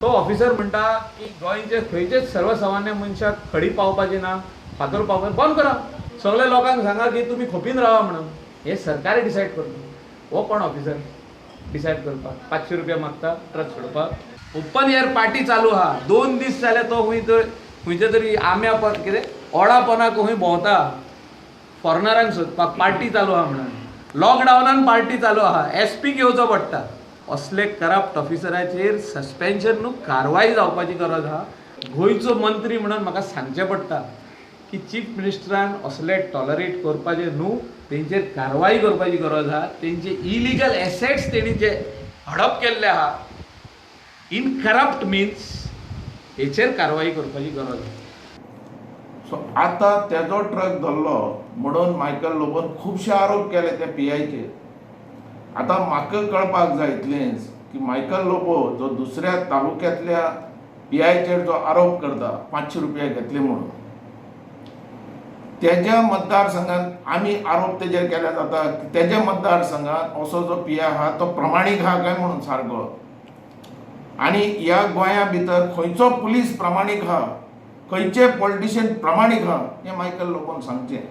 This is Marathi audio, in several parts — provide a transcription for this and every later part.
तो ऑफिसर म्हणटा की गोंयचे खंयचेच सर्वसामान्य मनशाक खडी पावपाची ना, फातर पावपाची बंद करा. सगळ्या लोकांक सांगा की तुमी खोपीन रावा म्हणून. हे सरकार डिसायड करता. हो कोण ऑफिसर डिसायड करपाक? 500 रुपया मागता ट्रक सोडपाक. ओपन एअर पार्टी चालू आहा. 2 दीस जाले तो खंयच्या तरी आम्या कितें ओडापणाक खंय भोंवता. फॉरनरांक सोदपाक पार्टी चालू आहा म्हणून. लॉकडावनान पार्टी चालू आहा. SP घेवचो पडटा. असले करप्ट ऑफिसराचेर सस्पेन्शन न्हू कारवाई जावपाची गरज आहा. गोंयचो मंत्री म्हणून म्हाका सांगचें पडटा की चीफ मिनिस्टरान असले टॉलरेट करपाचे न्हू, तेंचेर कारवाई करपाची गरज आहा. तेंचे इलिगल एसेट्स तेणी जे हडप केल्ले आहा इन करप्ट मिन्स हेचेर कारवाई करपाची गरज आहा. सो आता तेजो ट्रक धरलो म्हणून मायकल लोबोन खुबशे आरोप केले त्या PIचेर. आता म्हाका कळपाक जाय इतलेंच की मायकल लोबो जो दुसऱ्या तालुक्यांतल्या PIचेर जो आरोप करता 500 रुपया घेतले म्हणून, तेज्या मतदारसंघात आमी आरोप तेजेर केले जाता की तेज्या मतदारसंघात असो जो PI आहा तो प्रमाणीक आहा काय म्हणून सारको. आनी ह्या गोंया भितर खंयचो पुलीस प्रमाणीक आहा, खंयचे पॉलिटिशियन प्रमाणीक आहा हें मायकल लोबोन सांगचें.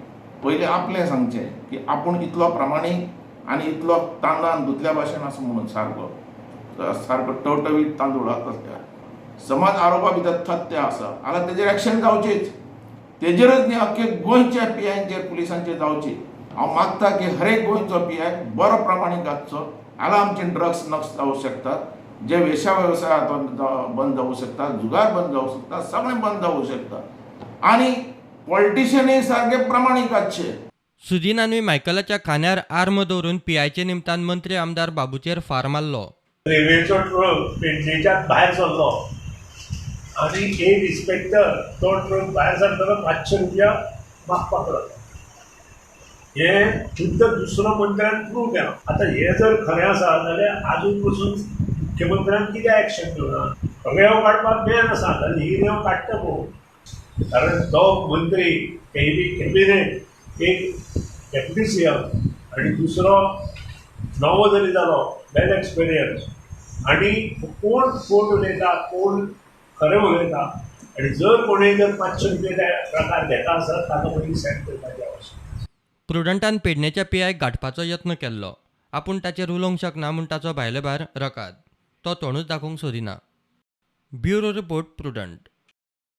पयलीं आपलें सांगचें की आपूण इतलो प्रमाणीक आनी इतलो तांदळान धुतल्या भाशेन आसा म्हणून सारको टवटवीत तांदूळ आसा तसल्या. समज आरोपा भितर तथ्य आसा जाल्यार तेजेर एक्शन जावचीच. तेजेरच न्ही अख्खे गोंयच्या PIचेर पुलिसांचेर जावची. हांव मागता की हर एक गोंयचो PI बरो प्रमाणीक आसचो. जाल्यार आमचे ड्रग्स नक्स जावं शकतात, जे वेश्या वेवसाय बंद जावं शकता, जुगार बंद जावं शकता, सगळें बंद जावं शकता. आनी पॉलिटिशियनय सारके प्रमाणीक आसचे. सुदीनांनी मायकलाच्या खांद्यार आर्म दवरून PIचे निमतान मंत्री आमदार बाबूचेर फार मारलो. रेल्वेचो ट्रक पेडणेच्या भायर सरलो आनी एक इन्स्पेक्टर तो ट्रक भायर सरतना 500 रुपया मागपाक लागलो. हे शुद्ध दुसरो मंत्र्यान प्रूव केला. आता हे जर खरें आसा जाल्यार आजून पसून मुख्यमंत्र्यान कित्याक एक्शन घेवना? रेंव काडपाक बॅन आसा जाल्यार ही रेंव काडटा कोण? कारण तो मंत्री कॅबिनेट एक डेप्युटी CM आनी दुसरो नवो जरी जालो वेल एक्सपिरियन्स, आनी कोण खोट उलयता कोण खरें उलयता, आनी जर कोणें जर 500 रुपया प्रकार घेता आसत ताका पयलीं सेंड करपाची आवश्यकता. प्रुडंटान पेडणेच्या PIक गाठपाचो यत्न केल्लो. आपूण ताचेर उलोवंक शकना म्हूण ताचो भायले भायर रकाद. तो तोंडूच दाखोवंक सोदिना. Bureau report prudent.